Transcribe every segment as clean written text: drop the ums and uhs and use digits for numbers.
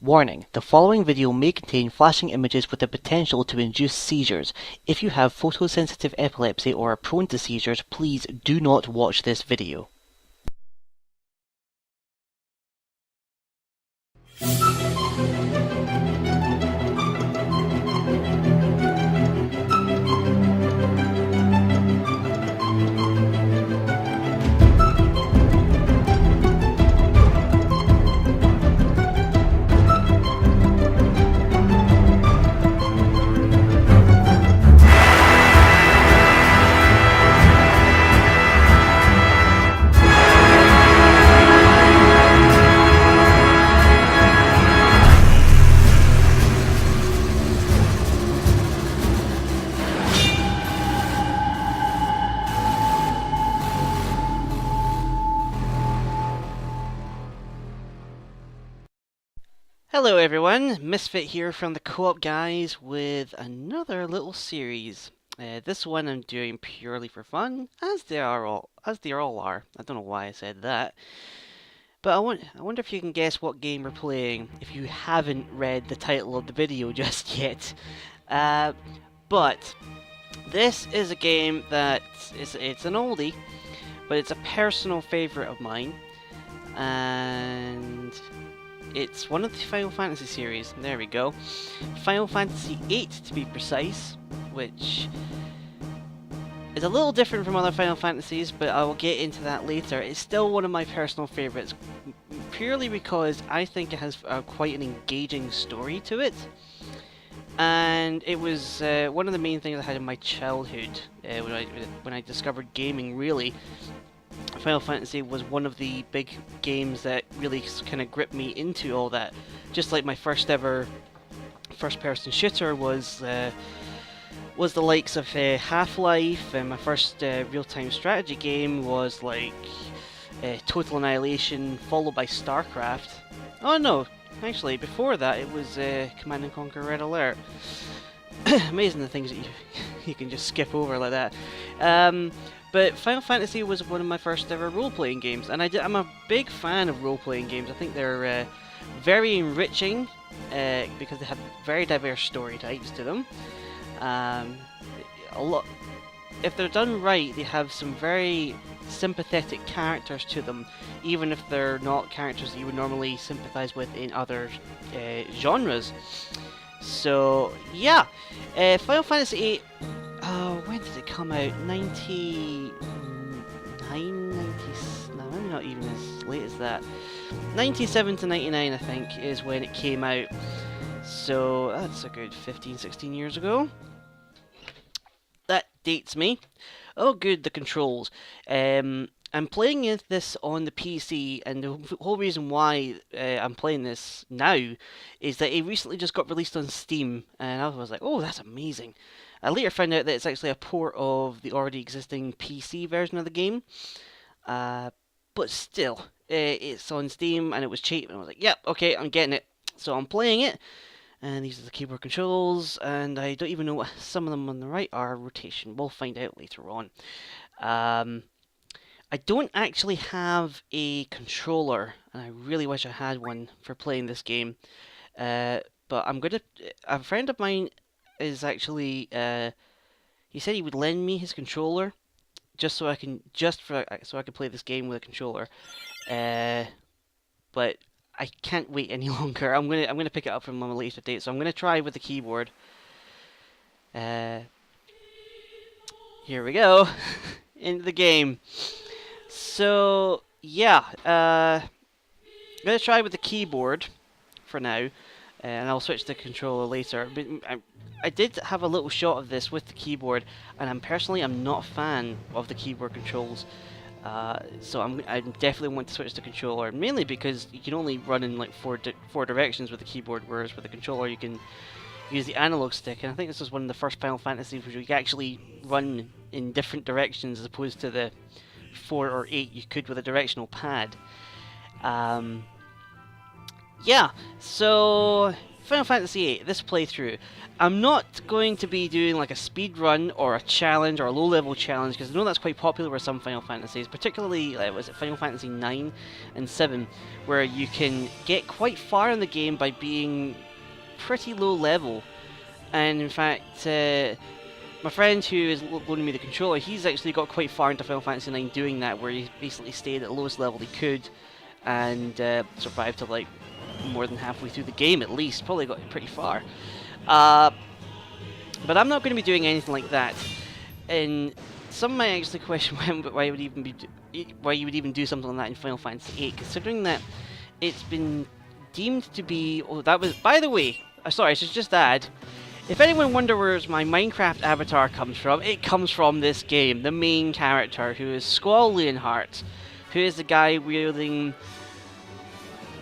Warning: the following video may contain flashing images with the potential to induce seizures. If you have photosensitive epilepsy or are prone to seizures, please do not watch this video. Hello everyone, Misfit here from the Co-op guys with another little series. This one I'm doing purely for fun, as they all are. I don't know why I said that. But I wonder if you can guess what game we're playing if you haven't read the title of the video just yet. But this is a game that it's an oldie, but it's a personal favourite of mine, and it's one of the Final Fantasy series. There we go. Final Fantasy VIII to be precise, which is a little different from other Final Fantasies, but I will get into that later. It's still one of my personal favourites, purely because I think it has quite an engaging story to it. And it was one of the main things I had in my childhood when I discovered gaming, really. Final Fantasy was one of the big games that really kind of gripped me into all that. Just like my first ever first-person shooter was the likes of Half-Life, and my first real-time strategy game was like Total Annihilation, followed by StarCraft. Oh no, actually before that it was Command & Conquer Red Alert. Amazing the things that you can just skip over like that. But Final Fantasy was one of my first ever role-playing games, and I'm a big fan of role-playing games. I think they're very enriching because they have very diverse story types to them. If they're done right, they have some very sympathetic characters to them, even if they're not characters that you would normally sympathize with in other genres. So yeah, Final Fantasy VIII. When did it come out? 99, 90s? No, maybe not even as late as that. 97 to 99, I think, is when it came out. So that's a good 15, 16 years ago. That dates me. Oh, good, the controls. I'm playing this on the PC, and the whole reason why I'm playing this now is that it recently just got released on Steam, and I was like, oh, that's amazing. I later found out that it's actually a port of the already existing PC version of the game, but still, it's on Steam and it was cheap, and I was like, yep, okay, I'm getting it. So I'm playing it, and these are the keyboard controls, and I don't even know what some of them on the right are. Rotation, we'll find out later on. I don't actually have a controller, and I really wish I had one for playing this game, but a friend of mine is actually he said he would lend me his controller so I can play this game with a controller, but I can't wait any longer. I'm gonna pick it up from a later date, so I'm gonna try with the keyboard. Here we go. Into the game. So yeah, I'm gonna try with the keyboard for now, and I'll switch to the controller later. But I did have a little shot of this with the keyboard, and I'm not a fan of the keyboard controls. So I definitely want to switch to controller, mainly because you can only run in like four directions with the keyboard, whereas with the controller you can use the analog stick. And I think this is one of the first Final Fantasies where you can actually run in different directions as opposed to the 4 or 8 you could with a directional pad. Yeah, so Final Fantasy VIII, this playthrough, I'm not going to be doing like a speed run or a challenge or a low-level challenge, because I know that's quite popular with some Final Fantasies, particularly was it Final Fantasy IX and VII, where you can get quite far in the game by being pretty low level. And in fact, my friend who is loaning me the controller, he's actually got quite far into Final Fantasy IX doing that, where he basically stayed at the lowest level he could and survived to like more than halfway through the game at least. Probably got pretty far. But I'm not going to be doing anything like that. And some might actually question why you would even do something like that in Final Fantasy VIII, considering that it's been deemed to be. Oh, that was, by the way. Sorry, I should just add. If anyone wonder where my Minecraft avatar comes from, it comes from this game. The main character, who is Squall Leonhardt, who is the guy wielding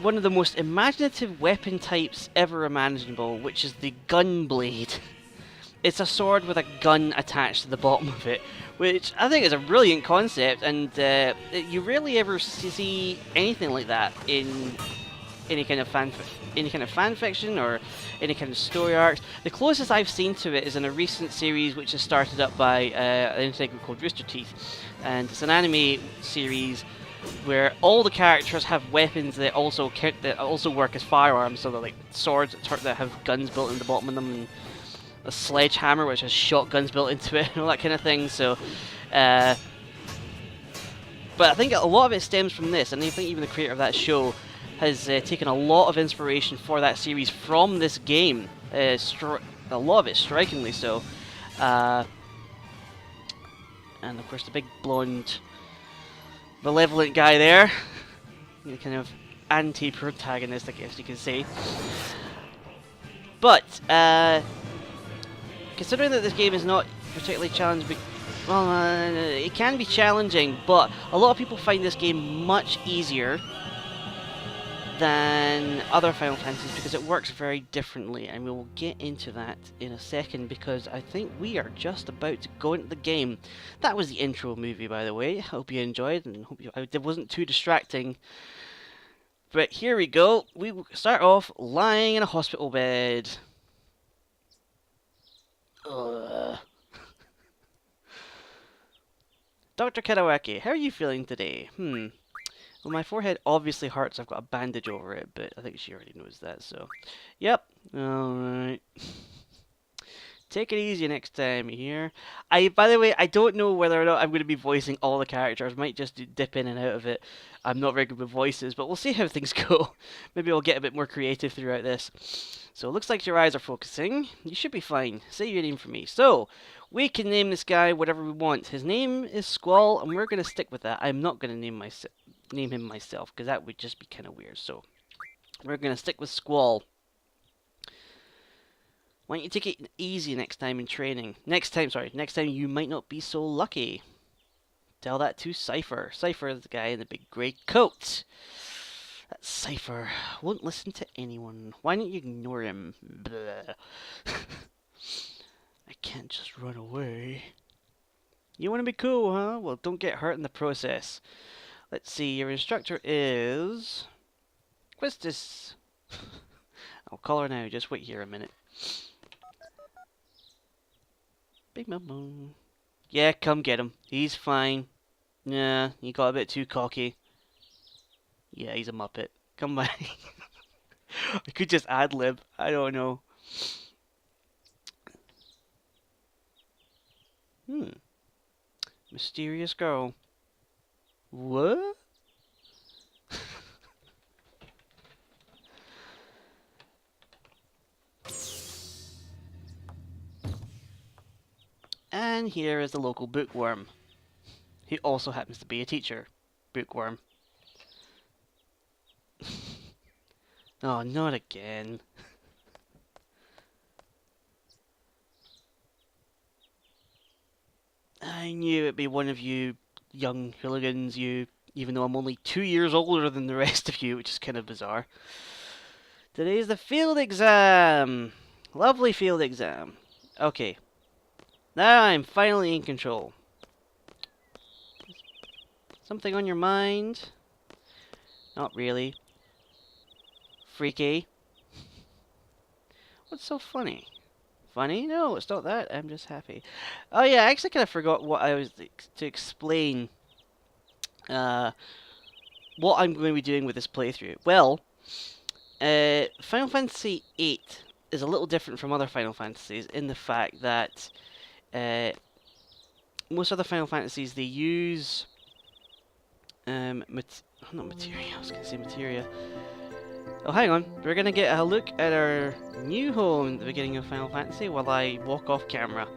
one of the most imaginative weapon types ever imaginable, which is the Gunblade. It's a sword with a gun attached to the bottom of it, which I think is a brilliant concept, and you rarely ever see anything like that in any kind of fan fiction or any kind of story arcs. The closest I've seen to it is in a recent series which is started up by an internet group called Rooster Teeth, and it's an anime series where all the characters have weapons that also work as firearms. So they're like swords that have guns built in the bottom of them, and a sledgehammer which has shotguns built into it, and all that kind of thing. So, but I think a lot of it stems from this, and I think even the creator of that show has taken a lot of inspiration for that series from this game. A lot of it strikingly so. And of course the big blonde malevolent guy there, the kind of anti-protagonist, I guess you could say. But considering that this game is not particularly challenging, well, it can be challenging, but a lot of people find this game much easier than other Final Fantasies because it works very differently, and we will get into that in a second, because I think we are just about to go into the game. That was the intro movie, by the way. Hope you enjoyed, and hope it wasn't too distracting. But here we go. We start off lying in a hospital bed. Ugh. Dr. Kadawaki, how are you feeling today? Well, my forehead obviously hurts. I've got a bandage over it, but I think she already knows that, so... Yep. Alright. Take it easy next time, you hear? By the way, I don't know whether or not I'm going to be voicing all the characters. I might just dip in and out of it. I'm not very good with voices, but we'll see how things go. Maybe I'll get a bit more creative throughout this. So, it looks like your eyes are focusing. You should be fine. Say your name for me. So, we can name this guy whatever we want. His name is Squall, and we're going to stick with that. I'm not going to name him myself, because that would just be kind of weird. So, we're going to stick with Squall. Why don't you take it easy next time in training? Next time you might not be so lucky. Tell that to Cypher. Cypher is the guy in the big grey coat. That Cypher won't listen to anyone. Why don't you ignore him? I can't just run away. You want to be cool, huh? Well, don't get hurt in the process. Let's see, your instructor is... Quistis. I'll call her now, just wait here a minute. Big Mum. Yeah, come get him. He's fine. Nah, he got a bit too cocky. Yeah, he's a muppet. Come back. I could just ad-lib. I don't know. Mysterious girl. What? And here is the local bookworm. He also happens to be a teacher. Bookworm. Oh, not again. I knew it'd be one of you young hooligans, even though I'm only 2 years older than the rest of you, which is kind of bizarre. Today's the field exam! Lovely field exam. Okay. Now I'm finally in control. Something on your mind? Not really. Freaky. What's so funny? Funny? No, it's not that. I'm just happy. Oh yeah, I actually kind of forgot what I was to explain. Uh, what I'm going to be doing with this playthrough. Well, Final Fantasy VIII is a little different from other Final Fantasies in the fact that most other Final Fantasies they use not materia. I was going to say materia. Oh, hang on. We're going to get a look at our new home at the beginning of Final Fantasy while I walk off camera.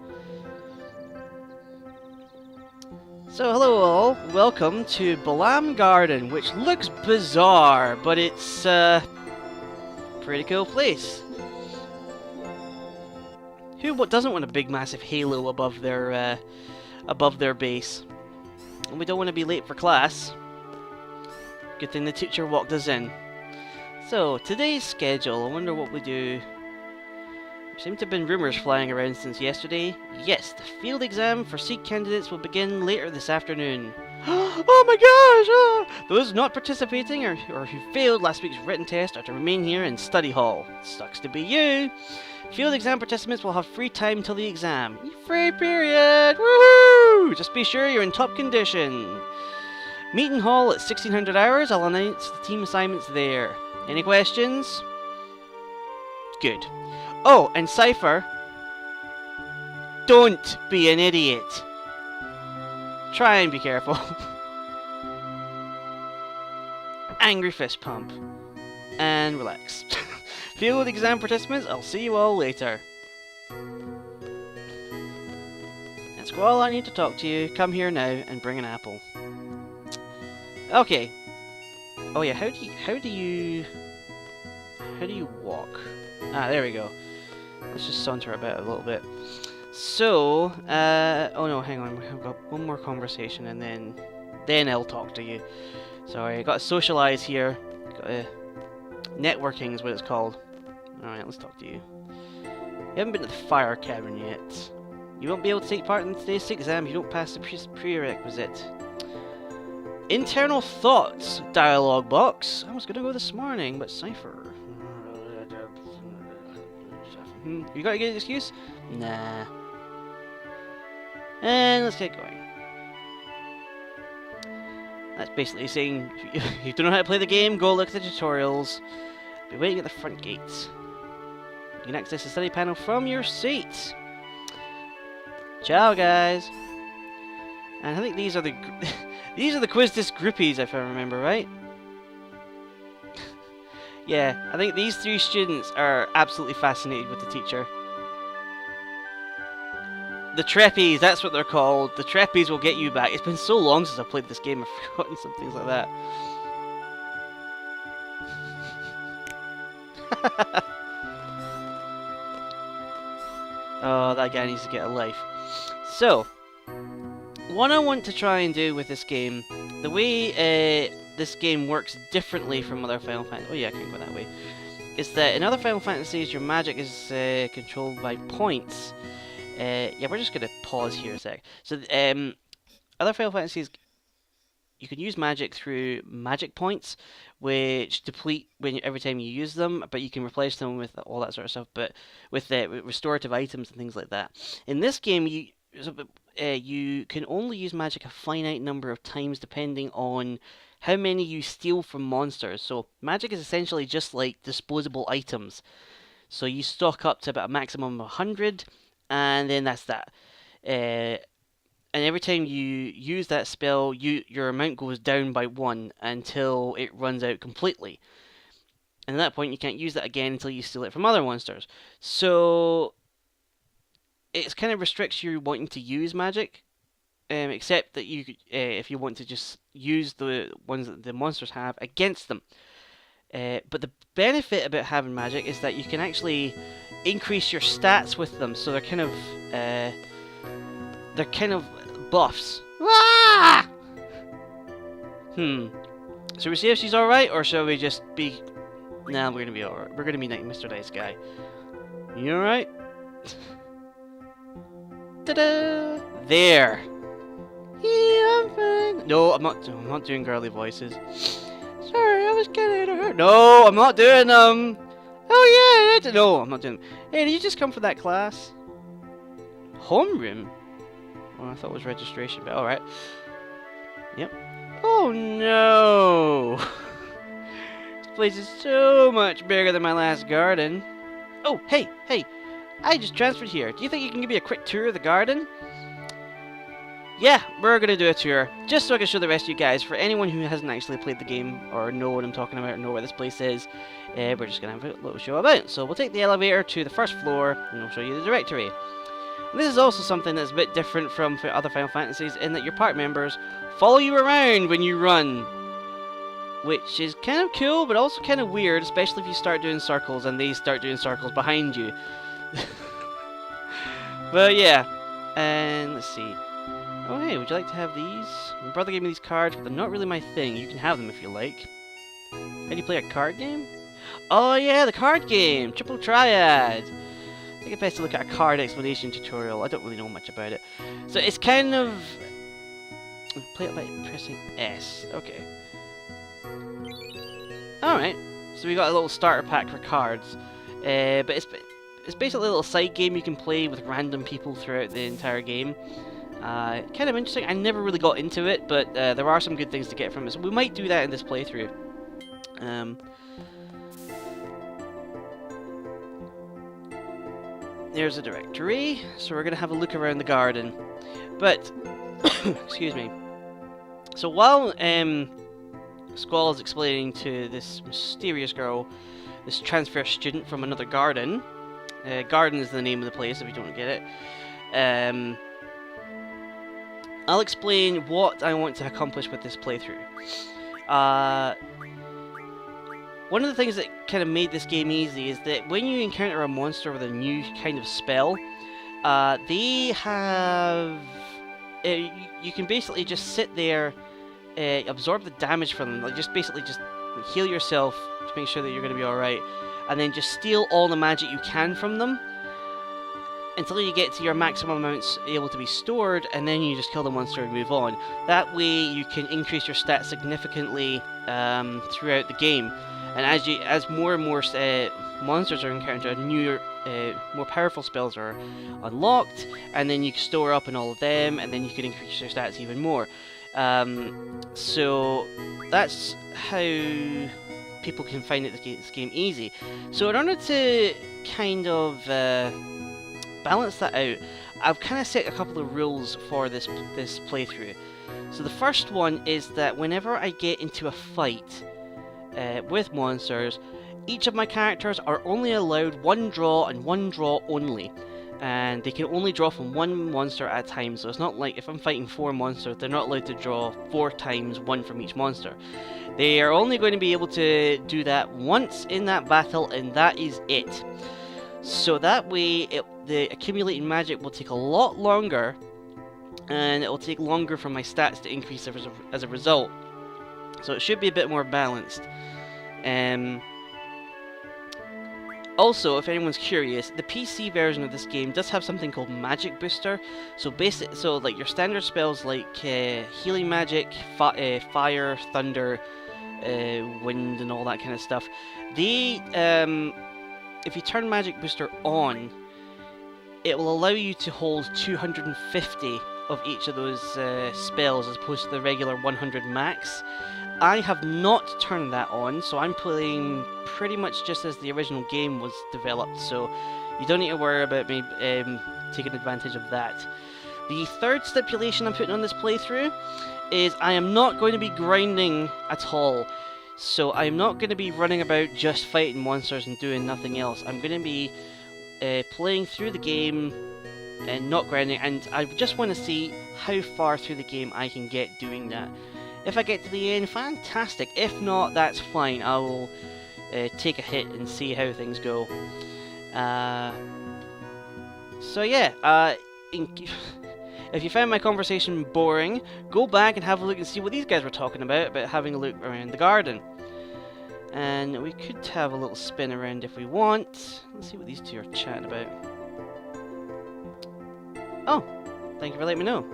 So, hello all. Welcome to Balam Garden, which looks bizarre, but it's a pretty cool place. Who doesn't want a big, massive halo above their base? And we don't want to be late for class. Good thing the teacher walked us in. So, today's schedule, I wonder what we do. There seem to have been rumours flying around since yesterday. Yes, the field exam for seat candidates will begin later this afternoon. Oh my gosh! Those not participating or who failed last week's written test are to remain here in study hall. Sucks to be you. Field exam participants will have free time till the exam. Free period! Woohoo! Just be sure you're in top condition. Meeting hall at 1600 hours. I'll announce the team assignments there. Any questions? Good. Oh, and Cypher, don't be an idiot. Try and be careful. Angry fist pump. And relax. Field exam participants, I'll see you all later. And Squall, I need to talk to you. Come here now and bring an apple. Okay. Oh yeah, how do you walk? Ah, there we go. Let's just saunter about a little bit. So, oh no, hang on, we've got one more conversation and then I'll talk to you. Sorry, I got to socialise here. Networking is what it's called. Alright, let's talk to you. You haven't been to the fire cabin yet. You won't be able to take part in today's exam if you don't pass the prerequisite. Internal thoughts dialogue box. I was gonna go this morning, but Cypher. You got a good excuse? Nah. And let's get going. That's basically saying, if you don't know how to play the game, go look at the tutorials. Be waiting at the front gates. You can access the study panel from your seat. Ciao, guys. And I think these are the these are the quiz disc groupies, if I remember right. Yeah, I think these three students are absolutely fascinated with the teacher. The Treppies, that's what they're called. The Treppies will get you back. It's been so long since I've played this game, I've forgotten some things like that. Oh, that guy needs to get a life. So, what I want to try and do with this game, the way this game works differently from other Final Fantasy. Oh yeah, I can go that way. Is that in other Final Fantasies, your magic is controlled by points. Yeah, we're just gonna pause here a sec. So, other Final Fantasies, you can use magic through magic points, which deplete every time you use them, but you can replace them with all that sort of stuff. But with restorative items and things like that. In this game, you can only use magic a finite number of times depending on how many you steal from monsters. So magic is essentially just like disposable items. So you stock up to about a maximum of 100, and then that's that. And every time you use that spell, your amount goes down by 1 until it runs out completely. And at that point, you can't use that again until you steal it from other monsters. So it kind of restricts you wanting to use magic, except that you, if you want to just use the ones that the monsters have against them. But the benefit about having magic is that you can actually increase your stats with them. So they're kind of buffs. Ah! Should we see if she's alright, or shall we just be... Nah, we're gonna be alright. We're gonna be like Mr. Nice Guy. You alright? Ta-da! There! Yeah, I'm fine. No, I'm not doing girly voices. Sorry, I was getting hurt. No, I'm not doing them! Oh yeah, I don't know. I'm not doing. Hey, did you just come for that class? Homeroom? Oh, I thought it was registration, but alright. Yep. Oh no! This place is so much bigger than my last garden. Oh, hey! I just transferred here. Do you think you can give me a quick tour of the garden? Yeah, we're gonna do a tour, just so I can show the rest of you guys. For anyone who hasn't actually played the game, or know what I'm talking about, or know where this place is, we're just gonna have a little show about. So we'll take the elevator to the first floor, and we'll show you the directory. And this is also something that's a bit different from other Final Fantasies, in that your party members follow you around when you run. Which is kind of cool, but also kind of weird, especially if you start doing circles, and they start doing circles behind you. But yeah, and let's see. Oh hey, would you like to have these? My brother gave me these cards, but they're not really my thing. You can have them if you like. How do you play a card game? Oh yeah, the card game! Triple Triad! I think it's best to look at a card explanation tutorial. I don't really know much about it. So it's kind of... Play it by pressing S. Okay. Alright. So we got a little starter pack for cards. But it's basically a little side game you can play with random people throughout the entire game. Kind of interesting. I never really got into it, but there are some good things to get from it. So we might do that in this playthrough. There's a directory, so we're going to have a look around the garden. But, excuse me. So while Squall is explaining to this mysterious girl, this transfer student from another garden, Garden is the name of the place if you don't get it, I'll explain what I want to accomplish with this playthrough. One of the things that kind of made this game easy is that when you encounter a monster with a new kind of spell, they have... you can basically just sit there, absorb the damage from them, like just basically just heal yourself to make sure that you're going to be alright, and then just steal all the magic you can from them until you get to your maximum amounts able to be stored, and then you just kill the monster and move on. That way you can increase your stats significantly throughout the game. And as more and more monsters are encountered, newer, more powerful spells are unlocked, and then you can store up in all of them, and then you can increase your stats even more. So that's how people can find this game easy. So in order to kind of balance that out, I've kind of set a couple of rules for this playthrough. So the first one is that whenever I get into a fight with monsters, each of my characters are only allowed one draw and one draw only, and they can only draw from one monster at a time. So it's not like if I'm fighting 4 monsters, they're not allowed to draw 4 times, one from each monster. They are only going to be able to do that once in that battle, and that is it. So that way the accumulating magic will take a lot longer, and it will take longer for my stats to increase as a result. So it should be a bit more balanced. Also, if anyone's curious, the PC version of this game does have something called Magic Booster. So like your standard spells like healing magic, fire, thunder, wind, and all that kind of stuff. They, if you turn Magic Booster on, it will allow you to hold 250 of each of those spells as opposed to the regular 100 max. I have not turned that on, so I'm playing pretty much just as the original game was developed, so you don't need to worry about me taking advantage of that. The third stipulation I'm putting on this playthrough is I am not going to be grinding at all. So I'm not going to be running about just fighting monsters and doing nothing else. I'm going to be playing through the game and not grinding, and I just want to see how far through the game I can get doing that. If I get to the end, fantastic. If not, that's fine. I will take a hit and see how things go. So yeah, if you found my conversation boring, go back and have a look and see what these guys were talking about having a look around the garden. And we could have a little spin around if we want. Let's see what these two are chatting about. Oh, thank you for letting me know.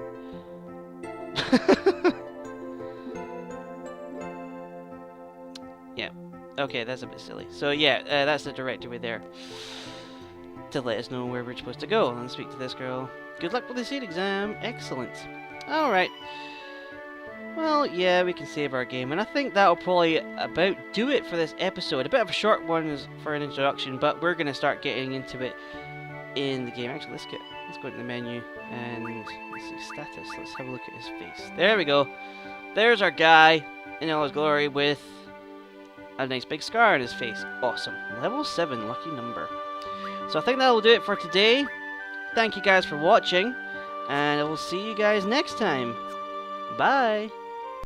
Yeah. Okay, that's a bit silly. So yeah, that's the directory there to let us know where we're supposed to go. And speak to this girl. Good luck with the seed exam. Excellent. Alright. Well, yeah, we can save our game, and I think that'll probably about do it for this episode. A bit of a short one for an introduction, but we're going to start getting into it in the game. Actually, let's go into the menu, and let's see, status. Let's have a look at his face. There we go. There's our guy in all his glory with a nice big scar on his face. Awesome. Level 7, lucky number. So I think that'll do it for today. Thank you guys for watching, and I will see you guys next time. Bye!